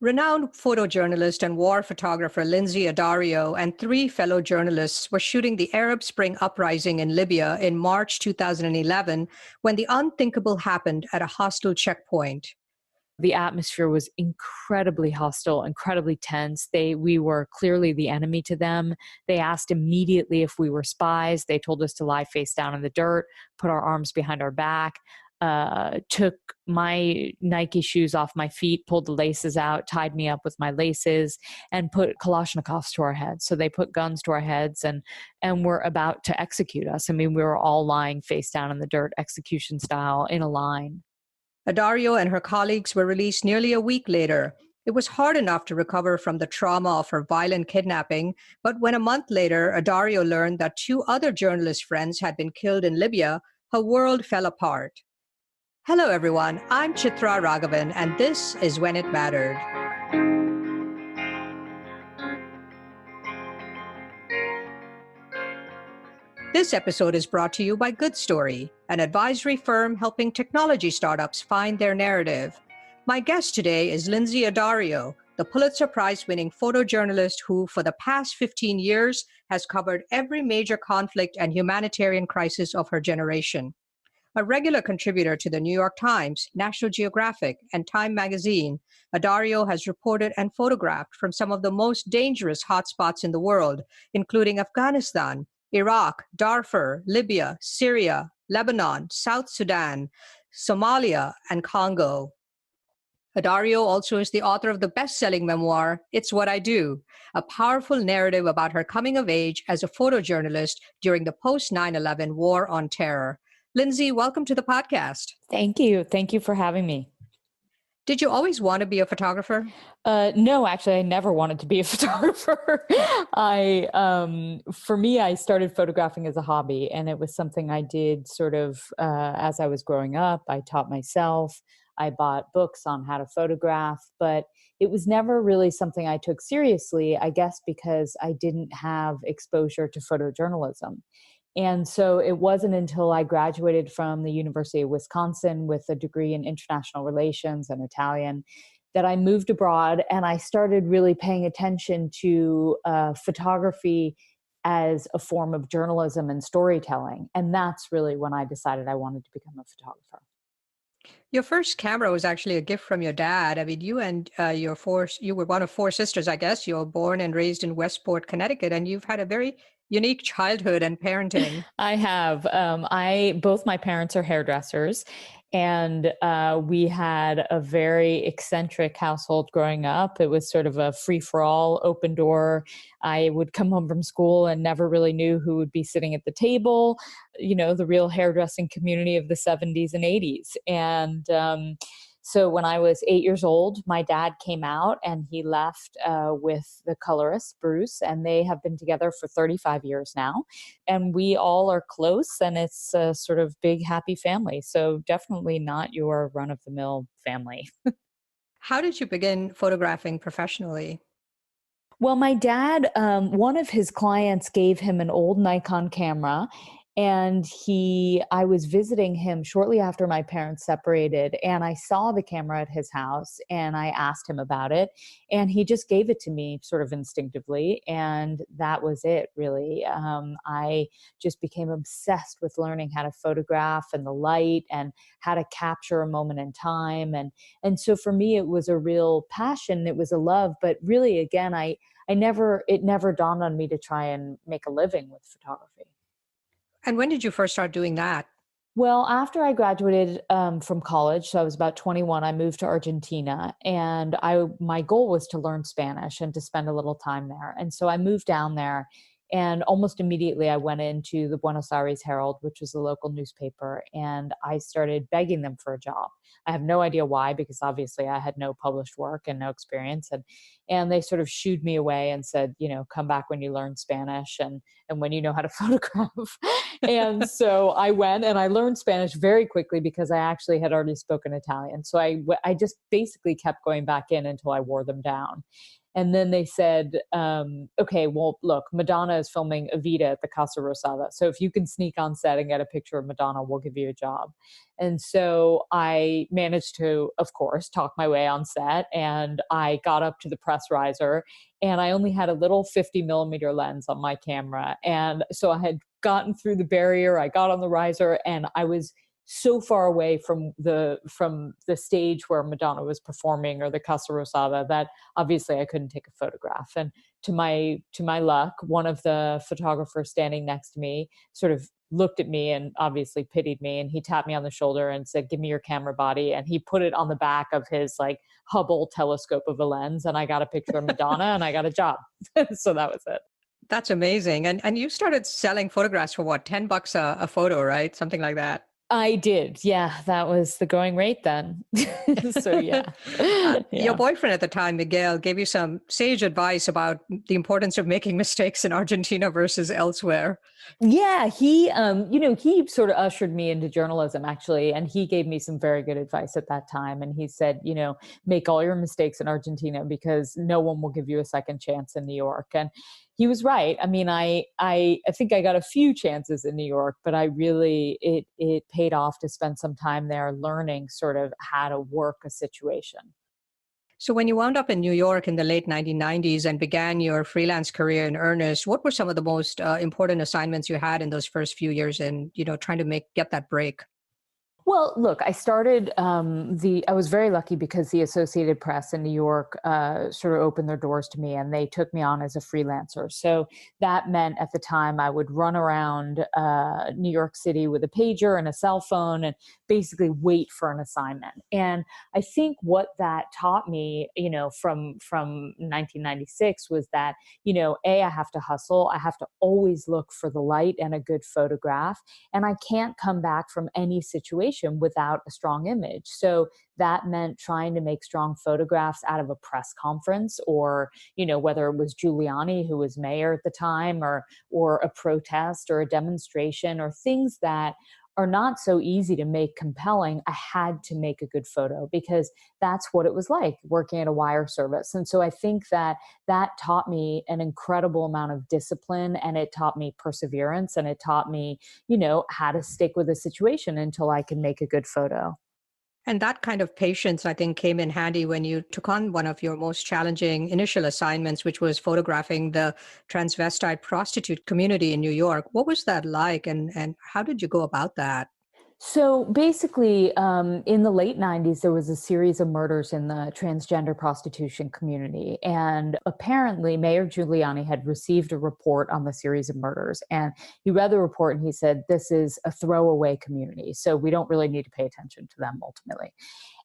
Renowned photojournalist and war photographer Lynsey Addario and three fellow journalists were shooting the Arab Spring uprising in Libya in March 2011 when the unthinkable happened at a hostile checkpoint. The atmosphere was incredibly hostile, incredibly tense. We were clearly the enemy to them. They asked immediately if we were spies. They told us to lie face down in the dirt, put our arms behind our back, took my Nike shoes off my feet, pulled the laces out, tied me up with my laces, and put Kalashnikovs to our heads. So they put guns to our heads and were about to execute us. I mean, we were all lying face down in the dirt, execution style, in a line. Addario and her colleagues were released nearly a week later. It was hard enough to recover from the trauma of her violent kidnapping, but when a month later, Addario learned that two other journalist friends had been killed in Libya, her world fell apart. Hello, everyone. I'm Chitra Ragavan, and this is When It Mattered. This episode is brought to you by Good Story, an advisory firm helping technology startups find their narrative. My guest today is Lynsey Addario, the Pulitzer Prize-winning photojournalist who, for the past 15 years, has covered every major conflict and humanitarian crisis of her generation. A regular contributor to the New York Times, National Geographic, and Time magazine, Addario has reported and photographed from some of the most dangerous hotspots in the world, including Afghanistan, Iraq, Darfur, Libya, Syria, Lebanon, South Sudan, Somalia, and Congo. Addario also is the author of the best-selling memoir, It's What I Do, a powerful narrative about her coming of age as a photojournalist during the post-9/11 war on terror. Lynsey, welcome to the podcast. Thank you. Thank you for having me. Did you always want to be a photographer? No, actually, I never wanted to be a photographer. For me, I started photographing as a hobby, and it was something I did sort of as I was growing up. I taught myself. I bought books on how to photograph, but it was never really something I took seriously, I guess, because I didn't have exposure to photojournalism. And so it wasn't until I graduated from the University of Wisconsin with a degree in international relations and Italian that I moved abroad and I started really paying attention to photography as a form of journalism and storytelling. And that's really when I decided I wanted to become a photographer. Your first camera was actually a gift from your dad. I mean, you and you were one of four sisters, I guess. You were born and raised in Westport, Connecticut, and you've had a very unique childhood and parenting. I have. Both my parents are hairdressers, and we had a very eccentric household growing up. It was sort of a free-for-all, open door. I would come home from school and never really knew who would be sitting at the table, the real hairdressing community of the 70s and 80s. And so when I was 8 years old, my dad came out and he left with the colorist, Bruce, and they have been together for 35 years now. And we all are close, and it's a sort of big, happy family. So definitely not your run-of-the-mill family. How did you begin photographing professionally? Well, my dad, one of his clients gave him an old Nikon camera. And I was visiting him shortly after my parents separated, and I saw the camera at his house and I asked him about it, and he just gave it to me sort of instinctively. And that was it, really. I just became obsessed with learning how to photograph and the light and how to capture a moment in time. And so for me, it was a real passion. It was a love, but really, again, it never dawned on me to try and make a living with photography. And when did you first start doing that? Well, after I graduated from college, so I was about 21, I moved to Argentina, and my goal was to learn Spanish and to spend a little time there. And so I moved down there, and almost immediately I went into the Buenos Aires Herald, which was a local newspaper, and I started begging them for a job. I have no idea why, because obviously I had no published work and no experience. And they sort of shooed me away and said, come back when you learn Spanish and when you know how to photograph. And so I went and I learned Spanish very quickly because I actually had already spoken Italian. So I just basically kept going back in until I wore them down. And then they said, okay, well, look, Madonna is filming Evita at the Casa Rosada. So if you can sneak on set and get a picture of Madonna, we'll give you a job. And so I managed to, of course, talk my way on set, and I got up to the press riser, and I only had a little 50 millimeter lens on my camera. And so I had gotten through the barrier, I got on the riser, and I was so far away from the stage where Madonna was performing, or the Casa Rosada, that obviously I couldn't take a photograph. And to my luck, one of the photographers standing next to me sort of looked at me and obviously pitied me, and he tapped me on the shoulder and said, "Give me your camera body." And he put it on the back of his like Hubble telescope of a lens, and I got a picture of Madonna and I got a job. So that was it. That's amazing. And you started selling photographs for what, $10 a photo, right? Something like that. I did. Yeah, that was the going rate then. So yeah. Your boyfriend at the time, Miguel, gave you some sage advice about the importance of making mistakes in Argentina versus elsewhere. Yeah, he he sort of ushered me into journalism, actually, and he gave me some very good advice at that time. And he said, make all your mistakes in Argentina because no one will give you a second chance in New York. And he was right. I mean, I think I got a few chances in New York, but I really, it paid off to spend some time there learning sort of how to work a situation. So when you wound up in New York in the late 1990s and began your freelance career in earnest, what were some of the most important assignments you had in those first few years in, trying to get that break? Well, look, I started I was very lucky because the Associated Press in New York sort of opened their doors to me, and they took me on as a freelancer. So that meant at the time I would run around New York City with a pager and a cell phone and basically wait for an assignment. And I think what that taught me, from 1996 was that, I have to hustle. I have to always look for the light and a good photograph. And I can't come back from any situation without a strong image. So that meant trying to make strong photographs out of a press conference, or, whether it was Giuliani, who was mayor at the time, or a protest or a demonstration, or things that are not so easy to make compelling. I had to make a good photo because that's what it was like working at a wire service. And so I think that taught me an incredible amount of discipline, and it taught me perseverance, and it taught me, how to stick with a situation until I can make a good photo. And that kind of patience, I think, came in handy when you took on one of your most challenging initial assignments, which was photographing the transvestite prostitute community in New York. What was that like, and how did you go about that? So basically, in the late 90s, there was a series of murders in the transgender prostitution community. And apparently, Mayor Giuliani had received a report on the series of murders. And he read the report and he said, this is a throwaway community, so we don't really need to pay attention to them ultimately.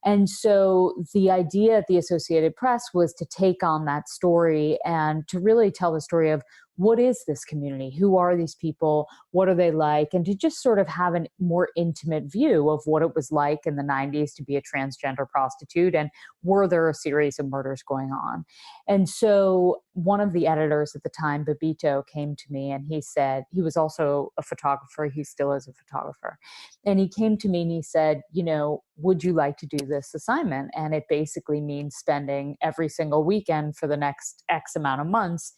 And so the idea at the Associated Press was to take on that story and to really tell the story of, what is this community? Who are these people? What are they like? And to just sort of have a more intimate view of what it was like in the 90s to be a transgender prostitute, and were there a series of murders going on? And so one of the editors at the time, Babito, came to me and he said, he was also a photographer, he still is a photographer. And he came to me and he said, would you like to do this assignment? And it basically means spending every single weekend for the next X amount of months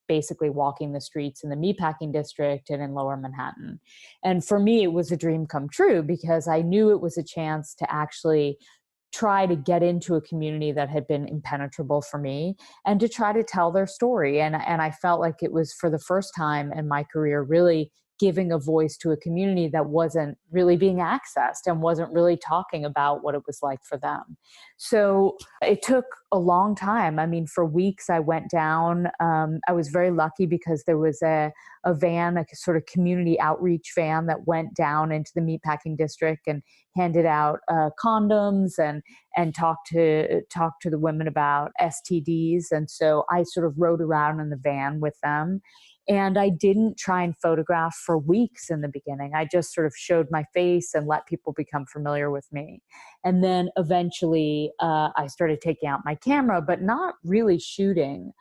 basically walking the streets in the meatpacking district and in Lower Manhattan. And for me, it was a dream come true because I knew it was a chance to actually try to get into a community that had been impenetrable for me and to try to tell their story. And I felt like it was, for the first time in my career, really giving a voice to a community that wasn't really being accessed and wasn't really talking about what it was like for them. So it took a long time. I mean, for weeks I went down. I was very lucky because there was a van, a sort of community outreach van that went down into the meatpacking district and handed out condoms and talked to the women about STDs. And so I sort of rode around in the van with them. And I didn't try and photograph for weeks in the beginning. I just sort of showed my face and let people become familiar with me. And then eventually I started taking out my camera, but not really shooting.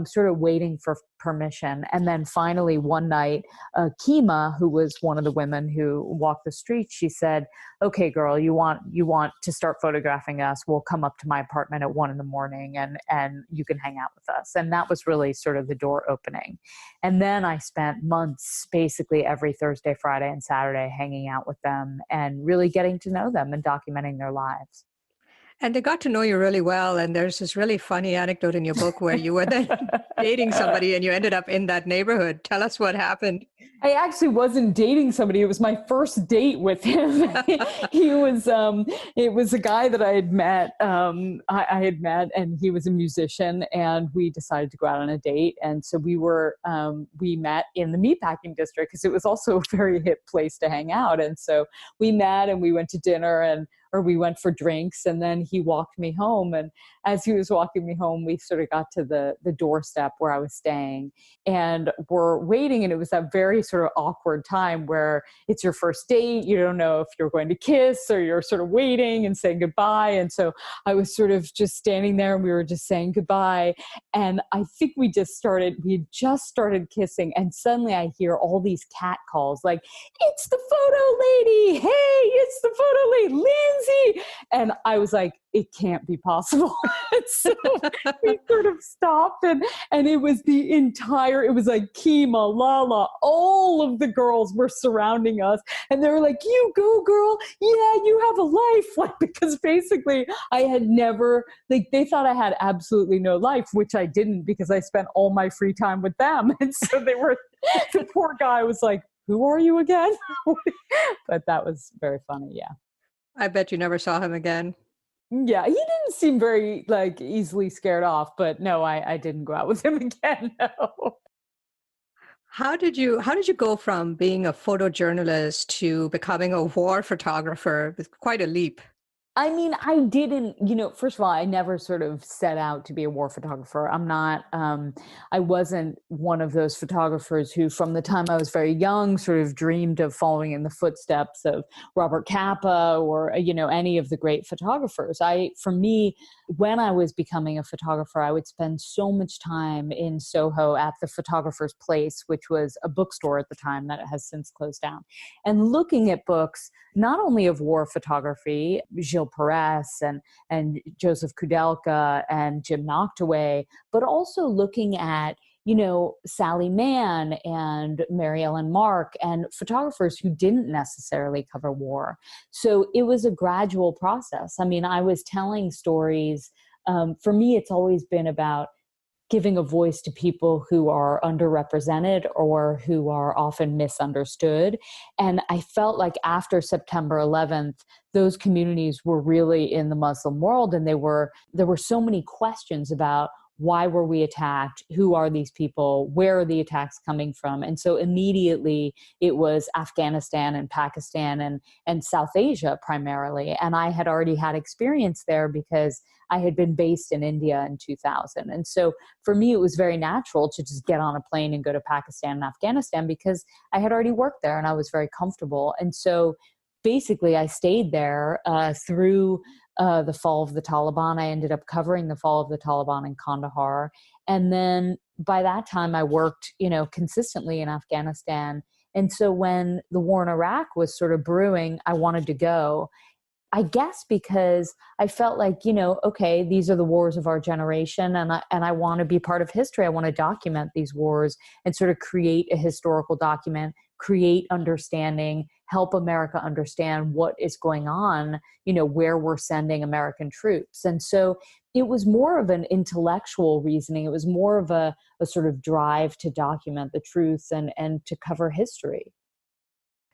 sort of waiting for permission. And then finally one night, Kima, who was one of the women who walked the streets, she said, okay, girl, you want to start photographing us? We'll come up to my apartment at 1 a.m. and you can hang out with us. And that was really sort of the door opening. And then I spent months, basically every Thursday, Friday, and Saturday hanging out with them and really getting to know them and documenting their lives. And they got to know you really well. And there's this really funny anecdote in your book where you were then dating somebody and you ended up in that neighborhood. Tell us what happened. I actually wasn't dating somebody. It was my first date with him. He was, it was a guy that I had met. I had met, and he was a musician, and we decided to go out on a date. And so we met in the meatpacking district because it was also a very hip place to hang out. And so we met and we went to dinner or we went for drinks, and then he walked me home. And as he was walking me home, we sort of got to the doorstep where I was staying, and we're waiting. And it was that very sort of awkward time where it's your first date. You don't know if you're going to kiss, or you're sort of waiting and saying goodbye. And so I was sort of just standing there, and we were just saying goodbye. And I think we had just started kissing. And suddenly I hear all these cat calls, like, it's the photo lady. Hey, it's the photo lady, Lynsey. And I was like, it can't be possible. So we sort of stopped, and it was it was like Kima, Lala, all of the girls were surrounding us, and they were like, you go, girl. Yeah, you have a life. Like, because basically I had never, like, they thought I had absolutely no life, which I didn't, because I spent all my free time with them. And so the poor guy was like, who are you again? But that was very funny. Yeah. I bet you never saw him again. Yeah, he didn't seem very easily scared off, but no, I didn't go out with him again. No. How did you go from being a photojournalist to becoming a war photographer? It's quite a leap. I mean, I didn't, first of all, I never sort of set out to be a war photographer. I'm not, I wasn't one of those photographers who, from the time I was very young, sort of dreamed of following in the footsteps of Robert Capa or, any of the great photographers. For me, when I was becoming a photographer, I would spend so much time in Soho at the Photographer's Place, which was a bookstore at the time that has since closed down, and looking at books, not only of war photography, Gilles Perez and Joseph Kudelka and Jim Noctaway, but also looking at, Sally Mann and Mary Ellen Mark and photographers who didn't necessarily cover war. So it was a gradual process. I mean, I was telling stories. For me, it's always been about giving a voice to people who are underrepresented or who are often misunderstood. And I felt like after September 11th, those communities were really in the Muslim world, and there were so many questions about why were we attacked? Who are these people? Where are the attacks coming from? And so immediately it was Afghanistan and Pakistan and South Asia primarily. And I had already had experience there because I had been based in India in 2000. And so for me, it was very natural to just get on a plane and go to Pakistan and Afghanistan because I had already worked there and I was very comfortable. And so basically I stayed there through the fall of the Taliban. I ended up covering the fall of the Taliban in Kandahar. And then by that time I worked, consistently in Afghanistan. And so when the war in Iraq was sort of brewing, I wanted to go. I guess because I felt like, okay, these are the wars of our generation, and I want to be part of history. I want to document these wars and sort of create a historical document, create understanding, help America understand what is going on, where we're sending American troops. And so it was more of an intellectual reasoning. It was more of a sort of drive to document the truth and to cover history.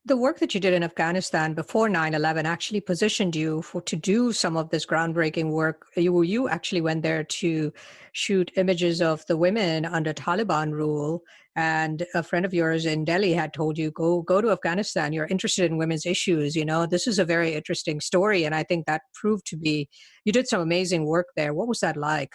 The work that you did in Afghanistan before 9/11 actually positioned you to do some of this groundbreaking work. You actually went there to shoot images of the women under Taliban rule. And a friend of yours in Delhi had told you, go to Afghanistan. You're interested in women's issues. This is a very interesting story. And I think that proved to be, you did some amazing work there. What was that like?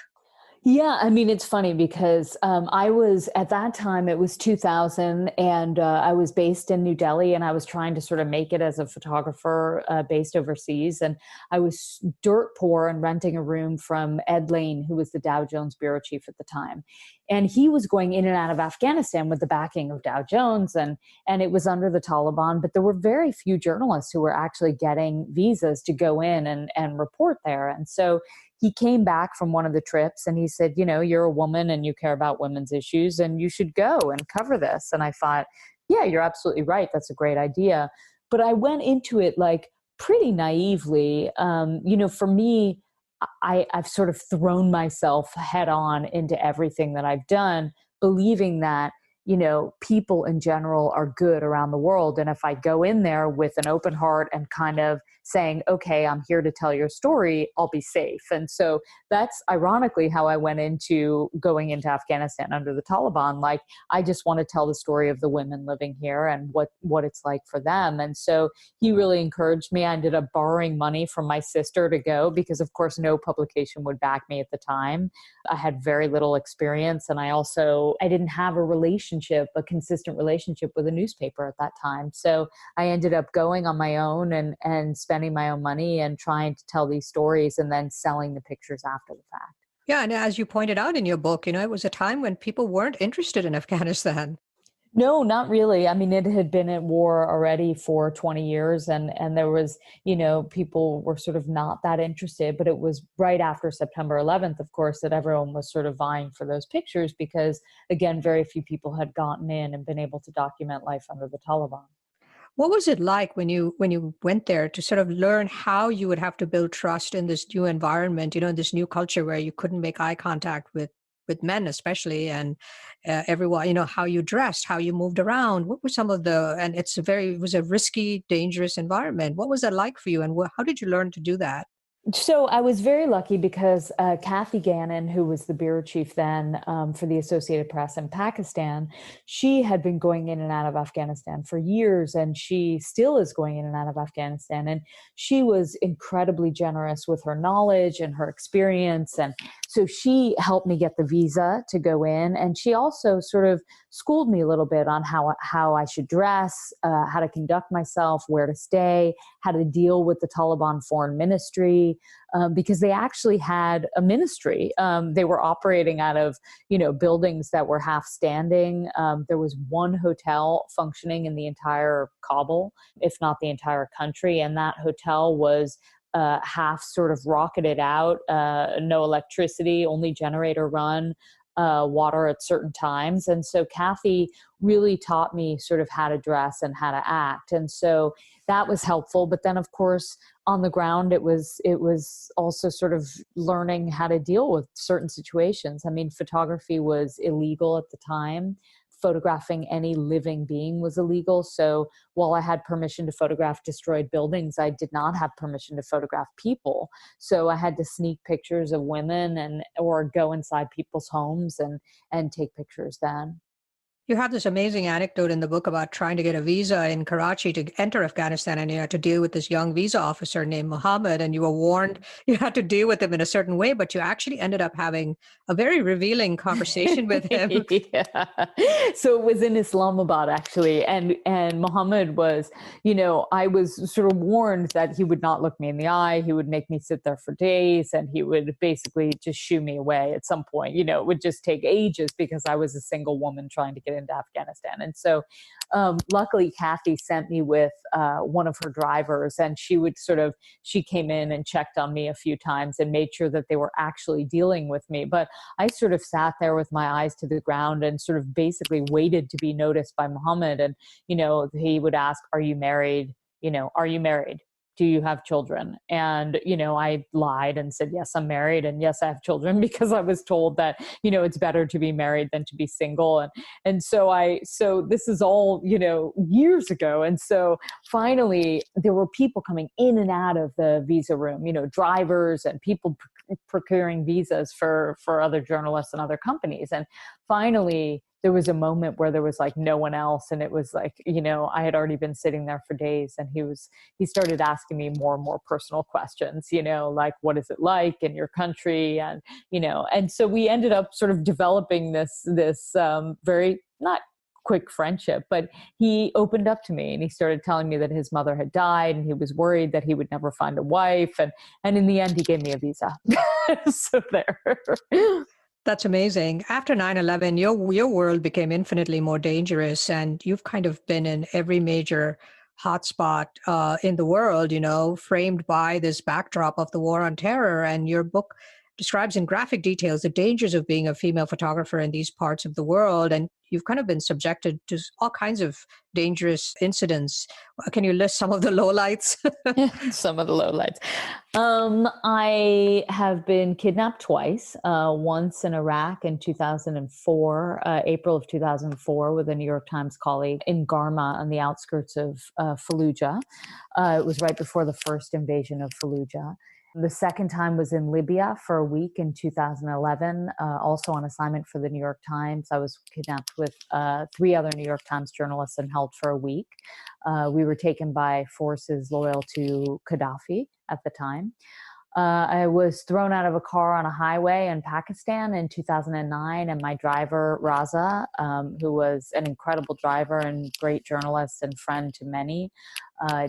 Yeah, I mean, it's funny because I was at that time, it was 2000, and I was based in New Delhi, and I was trying to sort of make it as a photographer based overseas. And I was dirt poor and renting a room from Ed Lane, who was the Dow Jones bureau chief at the time. And he was going in and out of Afghanistan with the backing of Dow Jones, and it was under the Taliban. But there were very few journalists who were actually getting visas to go in and report there. And so he came back from one of the trips and he said, you know, you're a woman and you care about women's issues and you should go and cover this. And I thought, yeah, you're absolutely right. That's a great idea. But I went into it like pretty naively. For me, I've sort of thrown myself head on into everything that I've done, believing that, people in general are good around the world. And if I go in there with an open heart and kind of saying, okay, I'm here to tell your story, I'll be safe. And so that's ironically how I went into going into Afghanistan under the Taliban. Like, I just want to tell the story of the women living here and what it's like for them. And so he really encouraged me. I ended up borrowing money from my sister to go because, of course, no publication would back me at the time. I had very little experience. And I didn't have a consistent relationship with a newspaper at that time. So I ended up going on my own and spending my own money and trying to tell these stories and then selling the pictures after the fact. Yeah, and as you pointed out in your book, it was a time when people weren't interested in Afghanistan. No, not really. I mean, it had been at war already for 20 years and there was, people were sort of not that interested, but it was right after September 11th, of course, that everyone was sort of vying for those pictures because, again, very few people had gotten in and been able to document life under the Taliban. What was it like when you went there to sort of learn how you would have to build trust in this new environment, in this new culture where you couldn't make eye contact with men especially, and everyone, how you dressed, how you moved around, what were some of and it was a risky, dangerous environment. What was that like for you, and how did you learn to do that? So I was very lucky because Kathy Gannon, who was the bureau chief then for the Associated Press in Pakistan, she had been going in and out of Afghanistan for years, and she still is going in and out of Afghanistan. And she was incredibly generous with her knowledge and her experience. And so she helped me get the visa to go in. And she also sort of schooled me a little bit on how I should dress, how to conduct myself, where to stay, how to deal with the Taliban foreign ministry. Because they actually had a ministry. They were operating out of, buildings that were half standing. There was one hotel functioning in the entire Kabul, if not the entire country. And that hotel was half sort of rocketed out, no electricity, only generator run. Water at certain times. And so Kathy really taught me sort of how to dress and how to act. And so that was helpful. But then, of course, on the ground, it was also sort of learning how to deal with certain situations. I mean, photography was illegal at the time. Photographing any living being was illegal. So while I had permission to photograph destroyed buildings, I did not have permission to photograph people. So I had to sneak pictures of women or go inside people's homes and take pictures then. You have this amazing anecdote in the book about trying to get a visa in Karachi to enter Afghanistan, and you had to deal with this young visa officer named Muhammad, and you were warned you had to deal with him in a certain way, but you actually ended up having a very revealing conversation with him. Yeah. So it was in Islamabad, actually. And Muhammad was, I was sort of warned that he would not look me in the eye. He would make me sit there for days, and he would basically just shoo me away at some point. It would just take ages because I was a single woman trying to get into Afghanistan. And so luckily, Kathy sent me with one of her drivers, and she came in and checked on me a few times and made sure that they were actually dealing with me. But I sort of sat there with my eyes to the ground and sort of basically waited to be noticed by Muhammad. And, he would ask, are you married? Are you married? Do you have children? And, I lied and said, yes, I'm married. And yes, I have children, because I was told that, it's better to be married than to be single. And so this is all, years ago. And so finally there were people coming in and out of the visa room, drivers and people procuring visas for other journalists and other companies. And finally there was a moment where there was like no one else. And it was like, I had already been sitting there for days, and he started asking me more and more personal questions, like, what is it like in your country? And, and so we ended up sort of developing this very, not quick friendship, but he opened up to me and he started telling me that his mother had died and he was worried that he would never find a wife. And in the end, he gave me a visa. So there. That's amazing. After 9/11, your world became infinitely more dangerous, and you've kind of been in every major hotspot in the world, framed by this backdrop of the war on terror. And your book describes in graphic details the dangers of being a female photographer in these parts of the world. And you've kind of been subjected to all kinds of dangerous incidents. Can you list some of the lowlights? Some of the lowlights. I have been kidnapped twice, once in Iraq in 2004, April of 2004, with a New York Times colleague in Garma on the outskirts of Fallujah. It was right before the first invasion of Fallujah. The second time was in Libya for a week in 2011, also on assignment for the New York Times. I was kidnapped with 3 other New York Times journalists and held for a week. We were taken by forces loyal to Gaddafi at the time. I was thrown out of a car on a highway in Pakistan in 2009, and my driver, Raza, who was an incredible driver and great journalist and friend to many,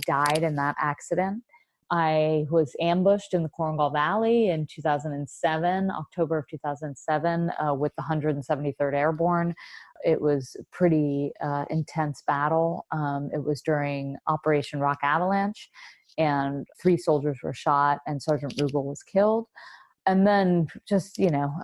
died in that accident. I was ambushed in the Korangal Valley in 2007, October of 2007, with the 173rd Airborne. It was a pretty intense battle. It was during Operation Rock Avalanche, and 3 soldiers were shot and Sergeant Rugel was killed. And then just,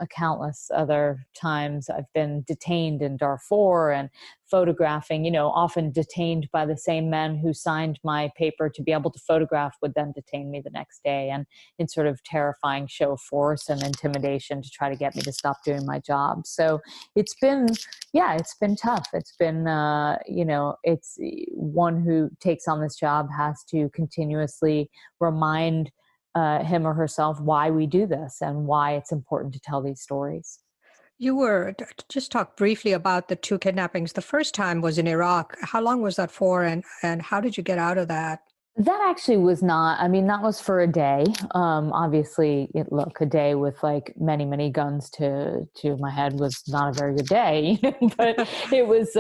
countless other times I've been detained in Darfur and photographing, often detained by the same men who signed my paper to be able to photograph would then detain me the next day, and in sort of terrifying show of force and intimidation to try to get me to stop doing my job. So it's been tough. It's been, it's one who takes on this job has to continuously remind him or herself why we do this and why it's important to tell these stories. Just talk briefly about the 2 kidnappings. The first time was in Iraq. How long was that for, and how did you get out of that? That actually was not, that was for a day. Obviously, a day with like many, many guns to my head was not a very good day, but it was,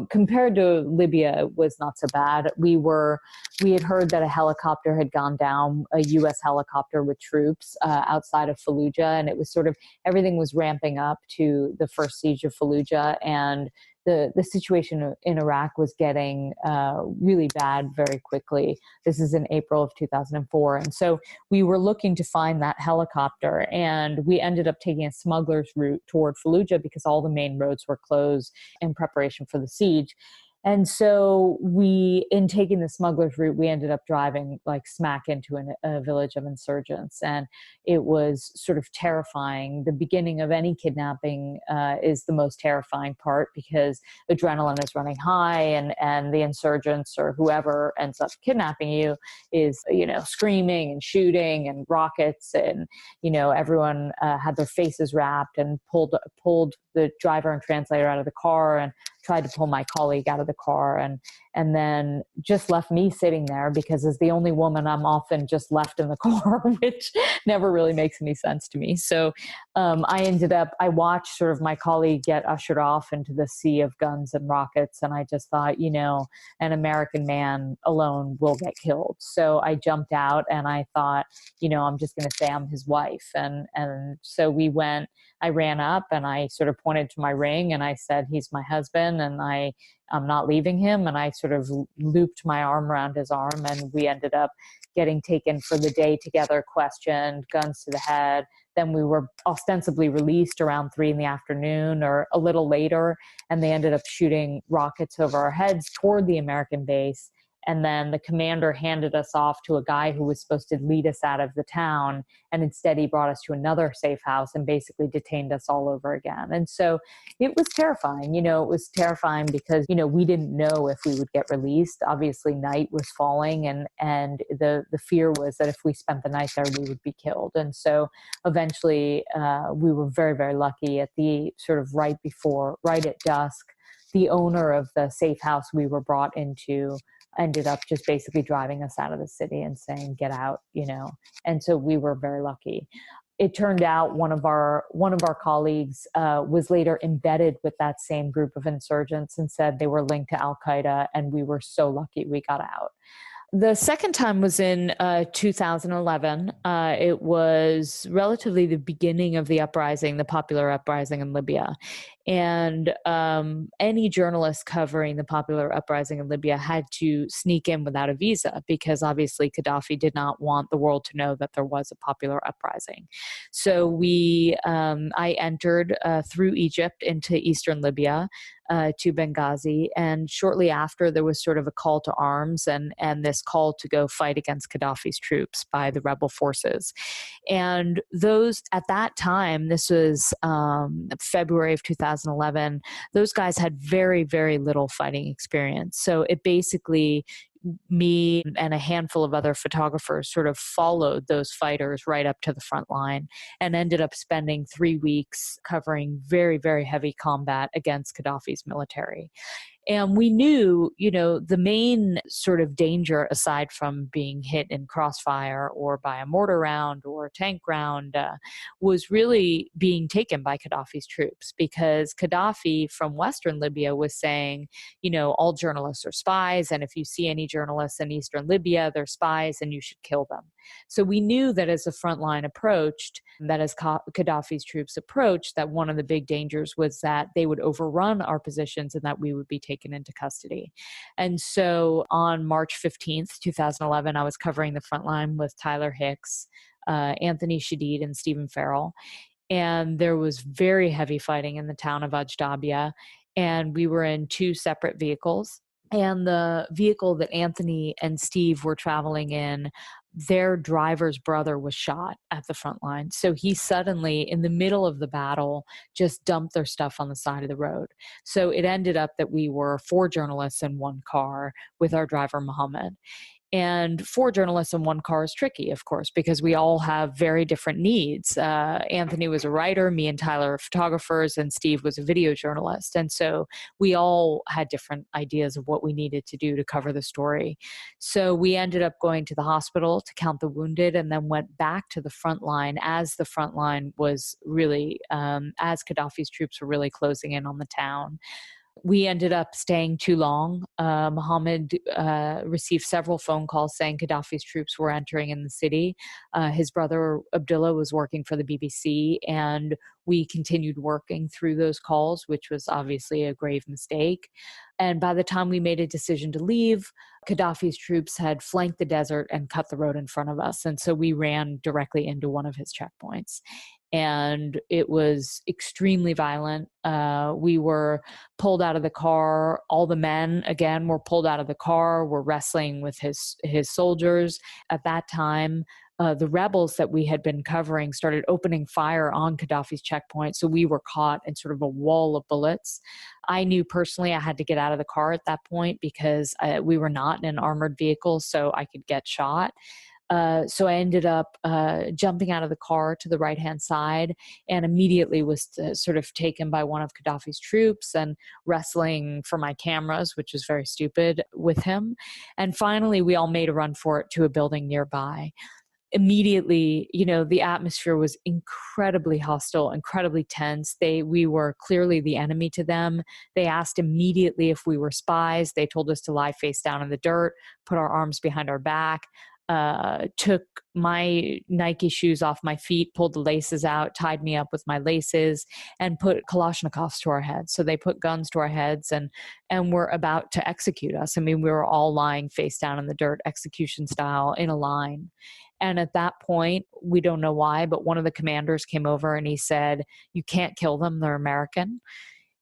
compared to Libya, it was not so bad. We had heard that a helicopter had gone down, a U.S. helicopter with troops outside of Fallujah, and it was sort of, everything was ramping up to the first siege of Fallujah, and the situation in Iraq was getting really bad very quickly. This is in April of 2004. And so we were looking to find that helicopter, and we ended up taking a smuggler's route toward Fallujah because all the main roads were closed in preparation for the siege. And so in taking the smuggler's route, we ended up driving like smack into a village of insurgents. And it was sort of terrifying. The beginning of any kidnapping is the most terrifying part because adrenaline is running high, and the insurgents or whoever ends up kidnapping you is, screaming and shooting and rockets, and, everyone had their faces wrapped and pulled the driver and translator out of the car and tried to pull my colleague out of the car, and then just left me sitting there because as the only woman, I'm often just left in the car, which never really makes any sense to me. So I watched sort of my colleague get ushered off into the sea of guns and rockets. And I just thought, an American man alone will get killed. So I jumped out and I thought, I'm just going to say I'm his wife. And so I ran up and I sort of pointed to my ring and I said, he's my husband and I'm not leaving him. And I sort of looped my arm around his arm, and we ended up getting taken for the day together, questioned, guns to the head. Then we were ostensibly released around 3 p.m. or a little later, and they ended up shooting rockets over our heads toward the American base. And then the commander handed us off to a guy who was supposed to lead us out of the town. And instead he brought us to another safe house and basically detained us all over again. And so it was terrifying. It was terrifying because, we didn't know if we would get released. Obviously night was falling, and the fear was that if we spent the night there, we would be killed. And so eventually we were very, very lucky at the sort of right at dusk, the owner of the safe house we were brought into ended up just basically driving us out of the city and saying, get out, and so we were very lucky. It turned out one of our colleagues was later embedded with that same group of insurgents and said they were linked to Al-Qaeda, and we were so lucky we got out. The second time was in 2011. It was relatively the beginning of the uprising, the popular uprising in Libya. And any journalist covering the popular uprising in Libya had to sneak in without a visa because obviously Gaddafi did not want the world to know that there was a popular uprising. So I entered through Egypt into eastern Libya to Benghazi. And shortly after, there was sort of a call to arms and this call to go fight against Gaddafi's troops by the rebel forces. And those, at that time, this was February of 2011, those guys had very, very little fighting experience. So it basically, me and a handful of other photographers sort of followed those fighters right up to the front line and ended up spending 3 weeks covering very, very heavy combat against Gaddafi's military. And we knew, the main sort of danger, aside from being hit in crossfire or by a mortar round or a tank round, was really being taken by Gaddafi's troops, because Gaddafi from Western Libya was saying, all journalists are spies, and if you see any journalists in Eastern Libya, they're spies and you should kill them. So we knew that as the front line approached, that as Gaddafi's troops approached, that one of the big dangers was that they would overrun our positions and that we would be taken into custody. And so on March 15th, 2011, I was covering the front line with Tyler Hicks, Anthony Shadid, and Stephen Farrell. And there was very heavy fighting in the town of Ajdabia. And we were in 2 separate vehicles. And the vehicle that Anthony and Steve were traveling in, their driver's brother was shot at the front line. So he suddenly, in the middle of the battle, just dumped their stuff on the side of the road. So it ended up that we were 4 journalists in one car with our driver, Muhammad. And 4 journalists in one car is tricky, of course, because we all have very different needs. Anthony was a writer, me and Tyler are photographers, and Steve was a video journalist. And so we all had different ideas of what we needed to do to cover the story. So we ended up going to the hospital to count the wounded, and then went back to the front line as the front line was really, as Gaddafi's troops were really closing in on the town. We ended up staying too long. Mohammed received several phone calls saying Gaddafi's troops were entering in the city. His brother Abdullah was working for the BBC, and we continued working through those calls, which was obviously a grave mistake. And by the time we made a decision to leave, Gaddafi's troops had flanked the desert and cut the road in front of us. And so we ran directly into one of his checkpoints. And it was extremely violent. We were pulled out of the car. All the men, again, were pulled out of the car, were wrestling with his soldiers. At that time, the rebels that we had been covering started opening fire on Gaddafi's checkpoint. So we were caught in sort of a wall of bullets. I knew personally I had to get out of the car at that point because we were not in an armored vehicle, so I could get shot. So I ended up jumping out of the car to the right-hand side and immediately was sort of taken by one of Gaddafi's troops and wrestling for my cameras, which was very stupid, with him. And finally, we all made a run for it to a building nearby. Immediately, the atmosphere was incredibly hostile, incredibly tense. We were clearly the enemy to them. They asked immediately if we were spies. They told us to lie face down in the dirt, put our arms behind our back. Took my Nike shoes off my feet, pulled the laces out, tied me up with my laces, and put Kalashnikovs to our heads. So they put guns to our heads and were about to execute us. I mean, we were all lying face down in the dirt, execution style, in a line. And at that point, we don't know why, but one of the commanders came over and he said, "You can't kill them, they're American."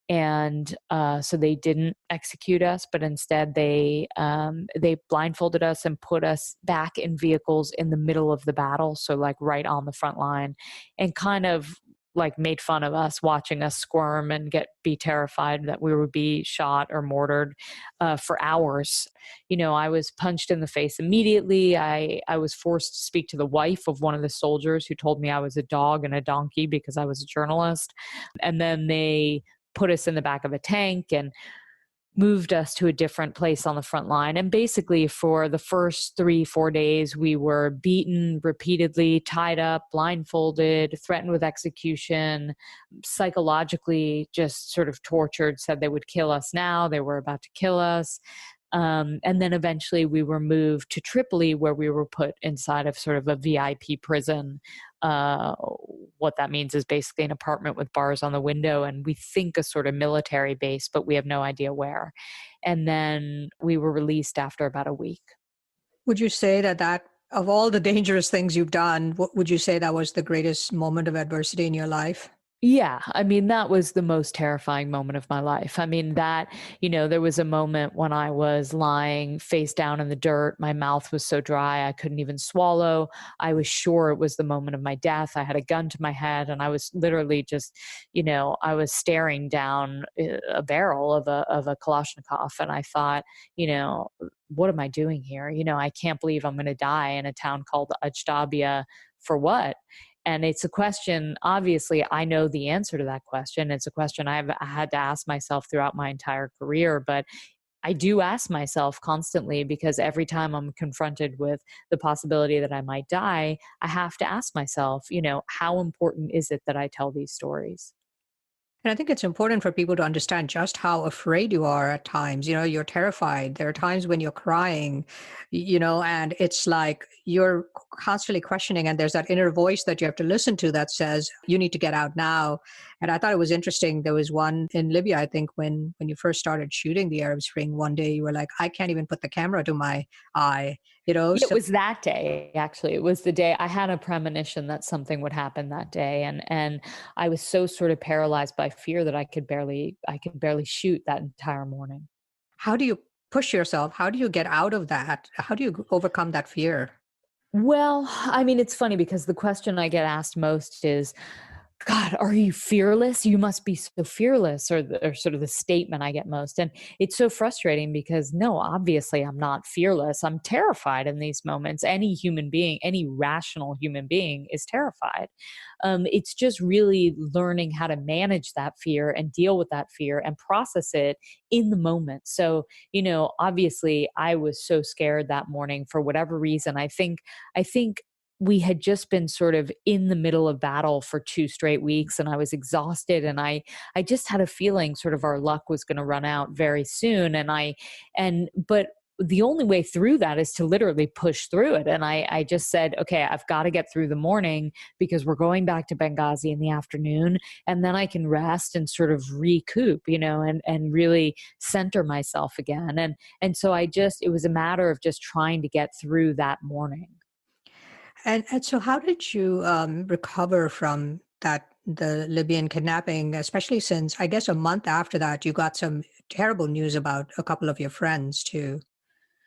And so they didn't execute us, but instead they blindfolded us and put us back in vehicles in the middle of the battle, so like right on the front line, and kind of like made fun of us, watching us squirm and be terrified that we would be shot or mortared for hours. I was punched in the face immediately. I was forced to speak to the wife of one of the soldiers, who told me I was a dog and a donkey because I was a journalist. And then they put us in the back of a tank and moved us to a different place on the front line. And basically for the first 3-4 days, we were beaten repeatedly, tied up, blindfolded, threatened with execution, psychologically just sort of tortured, said they would kill us now, they were about to kill us. And then eventually we were moved to Tripoli, where we were put inside of sort of a VIP prison. What that means is basically an apartment with bars on the window, and we think a sort of military base, but we have no idea where. And then we were released after about a week. Would you say that of all the dangerous things you've done, what would you say that was the greatest moment of adversity in your life? Yeah, I mean, that was the most terrifying moment of my life. I mean, there was a moment when I was lying face down in the dirt. My mouth was so dry, I couldn't even swallow. I was sure it was the moment of my death. I had a gun to my head, and I was literally just, I was staring down a barrel of a Kalashnikov. And I thought, what am I doing here? I can't believe I'm going to die in a town called Ajdabiya for what? And it's a question, obviously, I know the answer to that question. It's a question I've had to ask myself throughout my entire career, but I do ask myself constantly, because every time I'm confronted with the possibility that I might die, I have to ask myself, how important is it that I tell these stories? And I think it's important for people to understand just how afraid you are at times. You're terrified. There are times when you're crying, and it's like you're constantly questioning. And there's that inner voice that you have to listen to that says, you need to get out now. And I thought it was interesting. There was one in Libya, I think, when you first started shooting the Arab Spring, one day you were like, I can't even put the camera to my eye. It was that day, actually. It was the day I had a premonition that something would happen that day. And I was so sort of paralyzed by fear that I could barely shoot that entire morning. How do you push yourself? How do you get out of that? How do you overcome that fear? Well, I mean, it's funny because the question I get asked most is, God, are you fearless? You must be so fearless, or sort of the statement I get most. And it's so frustrating because no, obviously I'm not fearless. I'm terrified in these moments. Any human being, any rational human being is terrified. It's just really learning how to manage that fear and deal with that fear and process it in the moment. So, obviously I was so scared that morning for whatever reason. I think we had just been sort of in the middle of battle for 2 straight weeks, and I was exhausted, and I just had a feeling sort of our luck was going to run out very soon. But the only way through that is to literally push through it. And I just said, okay, I've got to get through the morning because we're going back to Benghazi in the afternoon, and then I can rest and sort of recoup, and really center myself again. And so it was a matter of just trying to get through that morning. And so how did you recover from the Libyan kidnapping, especially since I guess a month after that, you got some terrible news about a couple of your friends too?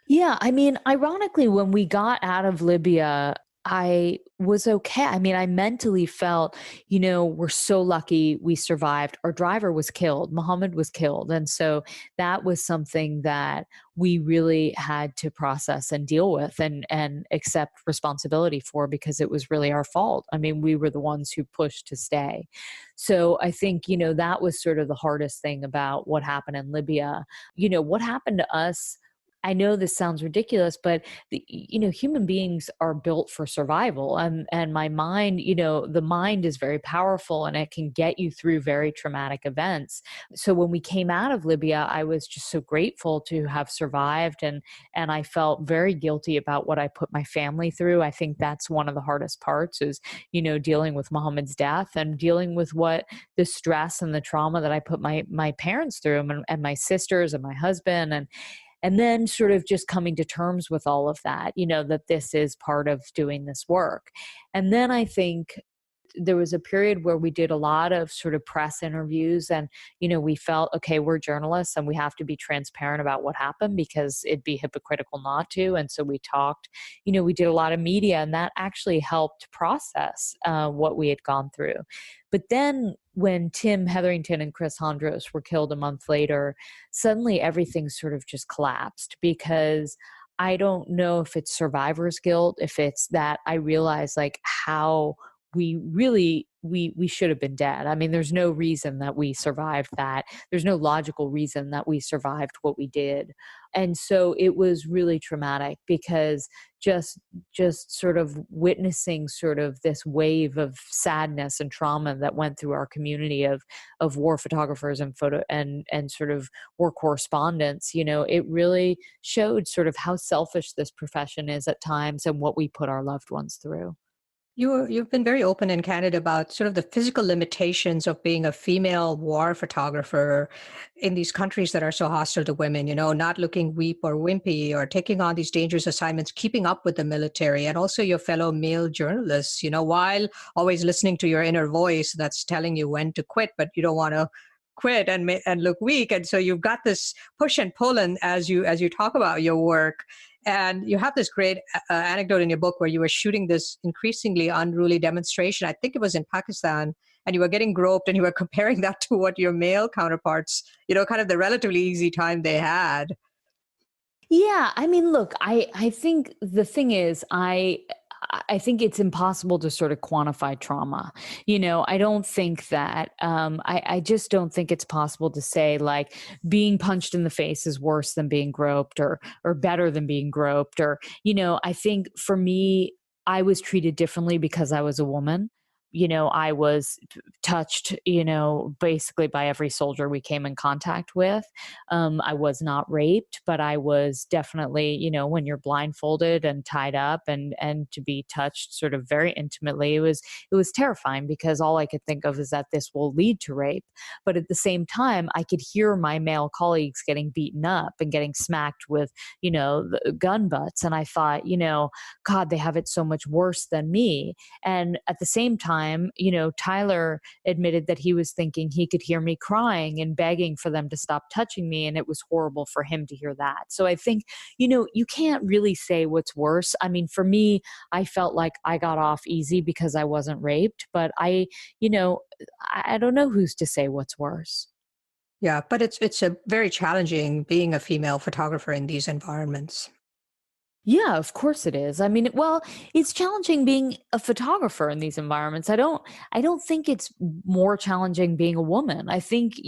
Yeah, I mean, ironically, when we got out of Libya, I was okay. I mean, I mentally felt, we're so lucky we survived. Our driver was killed. Muhammad was killed. And so that was something that we really had to process and deal with and accept responsibility for, because it was really our fault. I mean, we were the ones who pushed to stay. So I think, that was sort of the hardest thing about what happened in Libya. What happened to us, I know this sounds ridiculous, but human beings are built for survival, and my mind, the mind is very powerful and it can get you through very traumatic events. So when we came out of Libya, I was just so grateful to have survived, and I felt very guilty about what I put my family through. I think that's one of the hardest parts is, dealing with Muhammad's death and dealing with what the stress and the trauma that I put my parents through, and my sisters and my husband, and then sort of just coming to terms with all of that, that this is part of doing this work. And then I think there was a period where we did a lot of sort of press interviews, and, we felt, okay, we're journalists and we have to be transparent about what happened because it'd be hypocritical not to. And so we talked, we did a lot of media, and that actually helped process what we had gone through. But then when Tim Hetherington and Chris Hondros were killed a month later, suddenly everything sort of just collapsed, because I don't know if it's survivor's guilt, if it's that I realize like how we really, we should have been dead. I mean, there's no reason that we survived that. There's no logical reason that we survived what we did. And so it was really traumatic, because just sort of witnessing sort of this wave of sadness and trauma that went through our community of war photographers and and sort of war correspondents, it really showed sort of how selfish this profession is at times and what we put our loved ones through. You've been very open and candid about sort of the physical limitations of being a female war photographer in these countries that are so hostile to women, not looking weak or wimpy or taking on these dangerous assignments, keeping up with the military, and also your fellow male journalists, while always listening to your inner voice that's telling you when to quit, but you don't want to quit and look weak. And so you've got this push and pull, and as you talk about your work. And you have this great anecdote in your book where you were shooting this increasingly unruly demonstration. I think it was in Pakistan, and you were getting groped, and you were comparing that to what your male counterparts, kind of the relatively easy time they had. Yeah, I mean, look, I think the thing is, I think it's impossible to sort of quantify trauma. I don't think that, I just don't think it's possible to say like being punched in the face is worse than being groped, or better than being groped. Or, I think for me, I was treated differently because I was a woman. I was touched, basically by every soldier we came in contact with. I was not raped, but I was definitely, when you're blindfolded and tied up and to be touched sort of very intimately, it was terrifying, because all I could think of is that this will lead to rape. But at the same time, I could hear my male colleagues getting beaten up and getting smacked with, the gun butts. And I thought, God, they have it so much worse than me. And at the same time, Tyler admitted that he was thinking he could hear me crying and begging for them to stop touching me. And it was horrible for him to hear that. So I think, you can't really say what's worse. I mean, for me, I felt like I got off easy because I wasn't raped, but I don't know who's to say what's worse. Yeah, but it's a very challenging being a female photographer in these environments. Yeah, of course it is. I mean, well, it's challenging being a photographer in these environments. I don't think it's more challenging being a woman. I think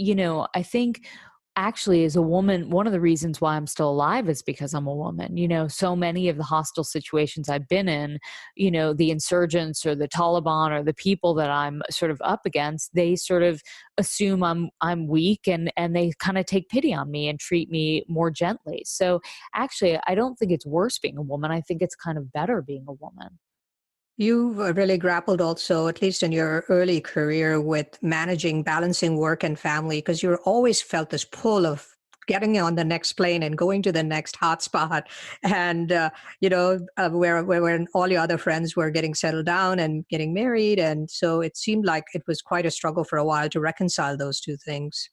actually as a woman, one of the reasons why I'm still alive is because I'm a woman. So many of the hostile situations I've been in, the insurgents or the Taliban or the people that I'm sort of up against, they sort of assume I'm weak, and they kind of take pity on me and treat me more gently. So actually, I don't think it's worse being a woman. I think it's kind of better being a woman. You've really grappled also, at least in your early career, with managing, balancing work and family, because you always felt this pull of getting on the next plane and going to the next hotspot. And, where when all your other friends were getting settled down and getting married. And so it seemed like it was quite a struggle for a while to reconcile those two things.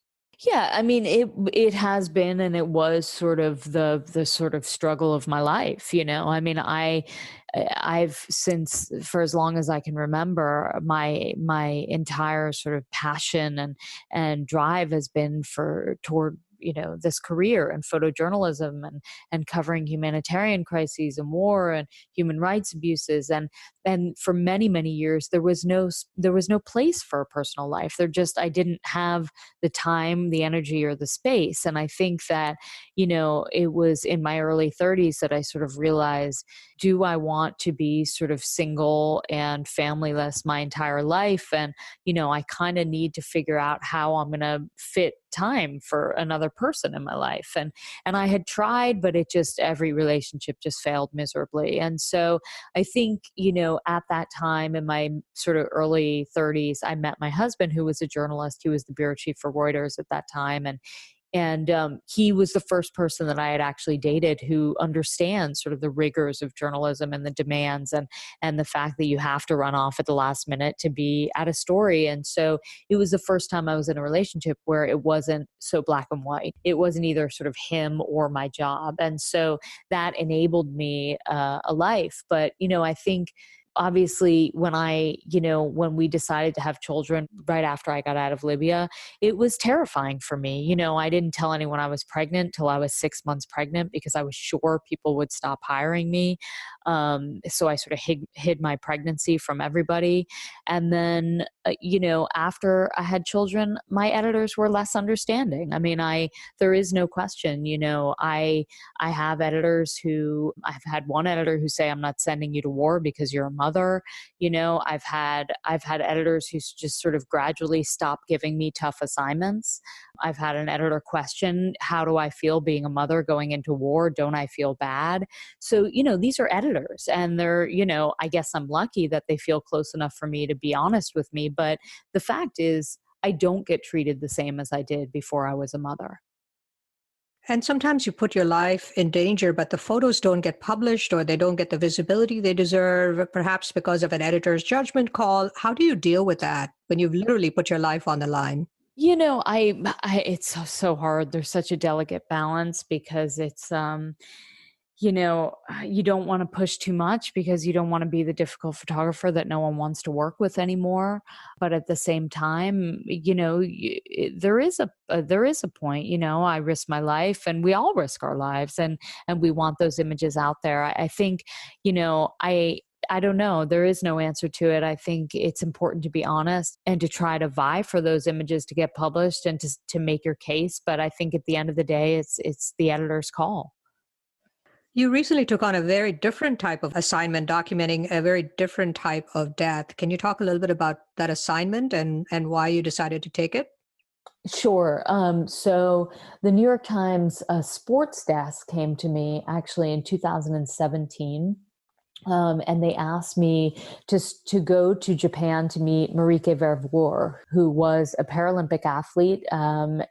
Yeah, I mean, it has been, and it was sort of the sort of struggle of my life. I mean, I've since, for as long as I can remember, my entire sort of passion and drive has been toward this career in photojournalism and covering humanitarian crises and war and human rights abuses. And for many, many years, there was no place for a personal life. I didn't have the time, the energy, or the space. And I think that, it was in my early 30s that I sort of realized, do I want to be sort of single and familyless my entire life? And, I kind of need to figure out how I'm going to fit time for another person in my life. And I had tried, but every relationship just failed miserably. And so I think, at that time in my sort of early 30s, I met my husband, who was a journalist. He was the bureau chief for Reuters at that time. And And he was the first person that I had actually dated who understands sort of the rigors of journalism and the demands and the fact that you have to run off at the last minute to be at a story. And so it was the first time I was in a relationship where it wasn't so black and white. It wasn't either sort of him or my job. And so that enabled me a life. But, I think obviously when we decided to have children right after I got out of Libya, it was terrifying for me. I didn't tell anyone I was pregnant till I was 6 months pregnant because I was sure people would stop hiring me. So I sort of hid my pregnancy from everybody. And then, after I had children, my editors were less understanding. I mean, there is no question, I have editors I've had one editor who say, I'm not sending you to war because you're a mother. I've had editors who just sort of gradually stopped giving me tough assignments. I've had an editor question, how do I feel being a mother going into war? Don't I feel bad? So, these are editors and they're, I guess I'm lucky that they feel close enough for me to be honest with me. But the fact is, I don't get treated the same as I did before I was a mother. And sometimes you put your life in danger, but the photos don't get published or they don't get the visibility they deserve, perhaps because of an editor's judgment call. How do you deal with that when you've literally put your life on the line? It's so hard. There's such a delicate balance because it's, you don't want to push too much because you don't want to be the difficult photographer that no one wants to work with anymore. But at the same time, there is a point, I risk my life and we all risk our lives and we want those images out there. I think, I don't know. There is no answer to it. I think it's important to be honest and to try to vie for those images to get published and to make your case. But I think at the end of the day, it's the editor's call. You recently took on a very different type of assignment, documenting a very different type of death. Can you talk a little bit about that assignment and why you decided to take it? Sure. So the New York Times sports desk came to me actually in 2017. And they asked me to go to Japan to meet Marieke Vervoer, who was a Paralympic athlete. And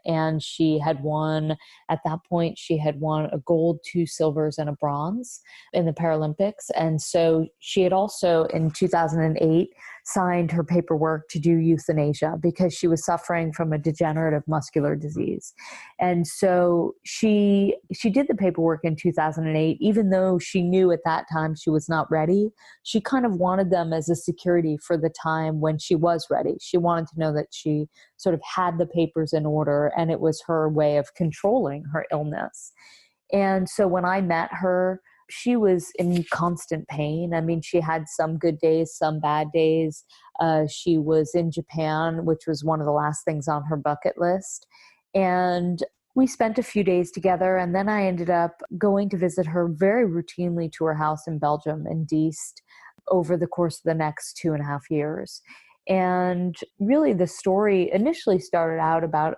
at that point, she had won a gold, 2 silvers, and a bronze in the Paralympics. And so she had also, in 2008, signed her paperwork to do euthanasia because she was suffering from a degenerative muscular disease. And so she did the paperwork in 2008, even though she knew at that time she was not ready. She kind of wanted them as a security for the time when she was ready. She wanted to know that she sort of had the papers in order and it was her way of controlling her illness. And so when I met her, she was in constant pain. I mean, she had some good days, some bad days. She was in Japan, which was one of the last things on her bucket list. And we spent a few days together. And then I ended up going to visit her very routinely to her house in Belgium, in Diest, over the course of the next 2.5 years. And really the story initially started out about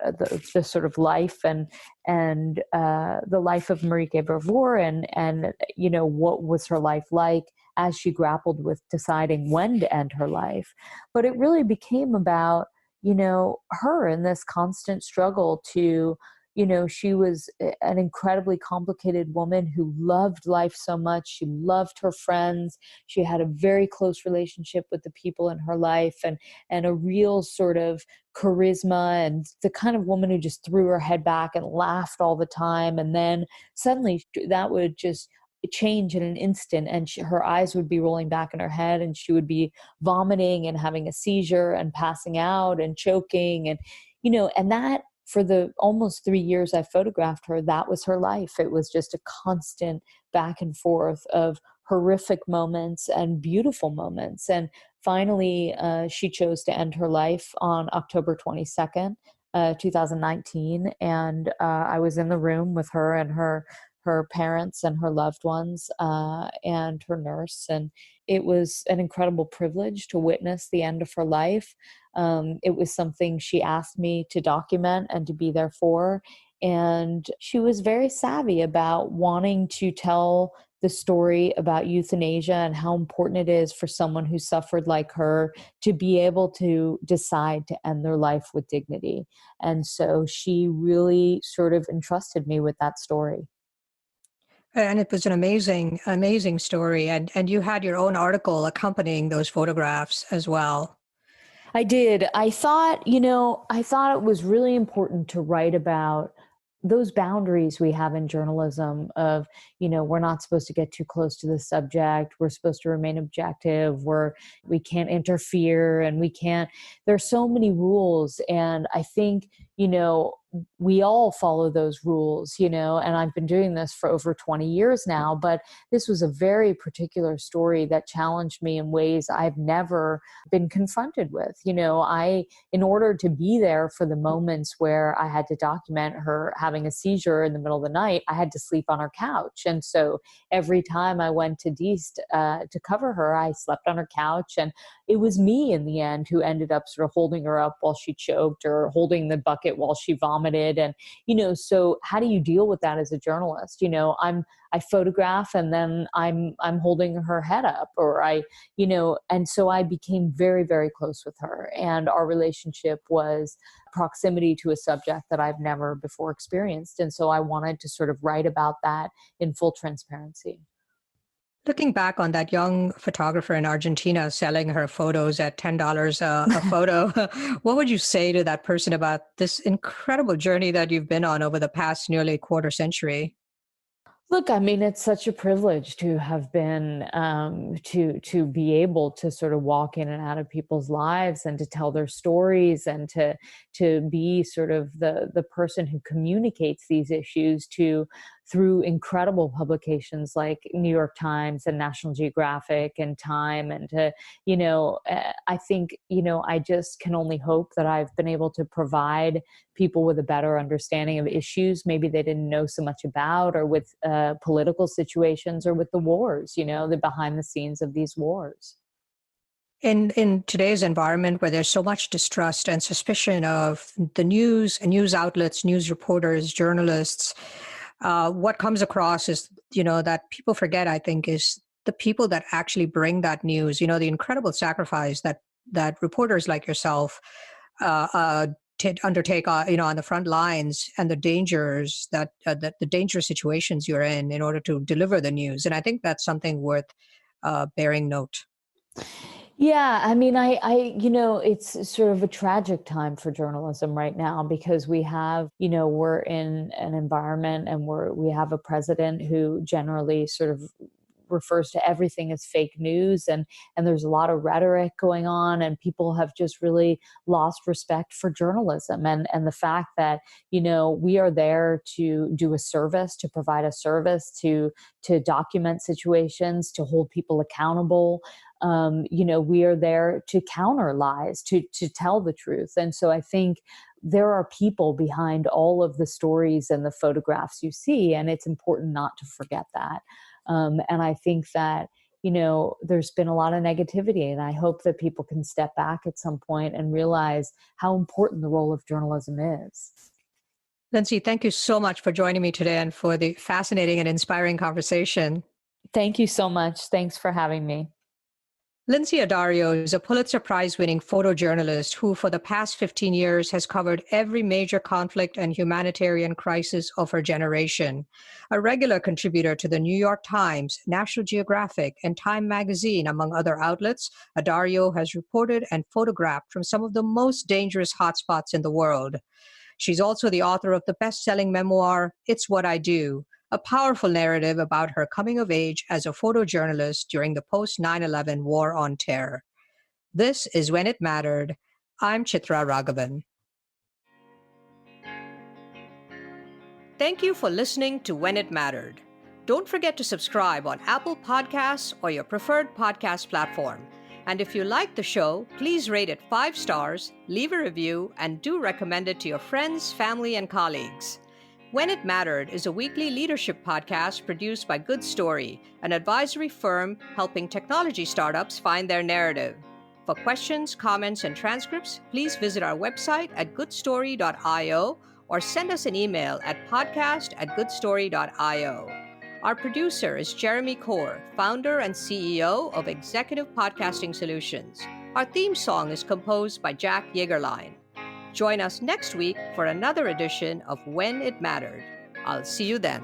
the sort of life and the life of Marieke Vervoer and what was her life like as she grappled with deciding when to end her life. But it really became about, her in this constant struggle to, she was an incredibly complicated woman who loved life so much. She loved her friends. She had a very close relationship with the people in her life and a real sort of charisma and the kind of woman who just threw her head back and laughed all the time. And then suddenly that would just change in an instant and her eyes would be rolling back in her head and she would be vomiting and having a seizure and passing out and choking and that for the almost 3 years I photographed her, that was her life. It was just a constant back and forth of horrific moments and beautiful moments. And finally, she chose to end her life on October 22nd, 2019. And I was in the room with her and her parents and her loved ones and her nurse. And it was an incredible privilege to witness the end of her life. It was something she asked me to document and to be there for. And she was very savvy about wanting to tell the story about euthanasia and how important it is for someone who suffered like her to be able to decide to end their life with dignity. And so she really sort of entrusted me with that story. And it was an amazing, amazing story. And you had your own article accompanying those photographs as well. I did. I thought it was really important to write about those boundaries we have in journalism of, we're not supposed to get too close to the subject. We're supposed to remain objective. We can't interfere and there's so many rules. And I think, we all follow those rules, and I've been doing this for over 20 years now, but this was a very particular story that challenged me in ways I've never been confronted with. In order to be there for the moments where I had to document her having a seizure in the middle of the night, I had to sleep on her couch. And so every time I went to Deast to cover her, I slept on her couch. And it was me in the end who ended up sort of holding her up while she choked or holding the bucket while she vomited. And, so how do you deal with that as a journalist? I photograph and then I'm holding her head up and so I became very, very close with her. And our relationship was proximity to a subject that I've never before experienced. And so I wanted to sort of write about that in full transparency. Looking back on that young photographer in Argentina selling her photos at $10 a photo, what would you say to that person about this incredible journey that you've been on over the past nearly quarter century? Look, I mean, it's such a privilege to have been, to be able to sort of walk in and out of people's lives and to tell their stories and to be sort of the person who communicates these issues through incredible publications like New York Times and National Geographic and Time. And I think, I just can only hope that I've been able to provide people with a better understanding of issues maybe they didn't know so much about, or with political situations, or with the wars, the behind the scenes of these wars. In today's environment where there's so much distrust and suspicion of the news and news outlets, news reporters, journalists, what comes across is, that people forget, I think, is the people that actually bring that news, the incredible sacrifice that reporters like yourself undertake, on the front lines, and the dangers the dangerous situations you're in order to deliver the news. And I think that's something worth bearing note. Yeah, I mean, it's sort of a tragic time for journalism right now because we have, we're in an environment and we have a president who generally sort of refers to everything as fake news, and there's a lot of rhetoric going on, and people have just really lost respect for journalism and the fact that we are there to do a service, to provide a service, to document situations, to hold people accountable. We are there to counter lies, to tell the truth. And so I think there are people behind all of the stories and the photographs you see, and it's important not to forget that. And I think that, there's been a lot of negativity, and I hope that people can step back at some point and realize how important the role of journalism is. Lynsey, thank you so much for joining me today and for the fascinating and inspiring conversation. Thank you so much. Thanks for having me. Lynsey Addario is a Pulitzer Prize-winning photojournalist who, for the past 15 years, has covered every major conflict and humanitarian crisis of her generation. A regular contributor to the New York Times, National Geographic, and Time magazine, among other outlets, Addario has reported and photographed from some of the most dangerous hotspots in the world. She's also the author of the best-selling memoir, It's What I Do, a powerful narrative about her coming of age as a photojournalist during the post-9/11 War on Terror. This is When It Mattered. I'm Chitra Ragavan. Thank you for listening to When It Mattered. Don't forget to subscribe on Apple Podcasts or your preferred podcast platform. And if you like the show, please rate it 5 stars, leave a review, and do recommend it to your friends, family, and colleagues. When It Mattered is a weekly leadership podcast produced by Good Story, an advisory firm helping technology startups find their narrative. For questions, comments, and transcripts, please visit our website at goodstory.io or send us an email at podcast@goodstory.io. Our producer is Jeremy Kaur, founder and CEO of Executive Podcasting Solutions. Our theme song is composed by Jack Yeagerline. Join us next week for another edition of When It Mattered. I'll see you then.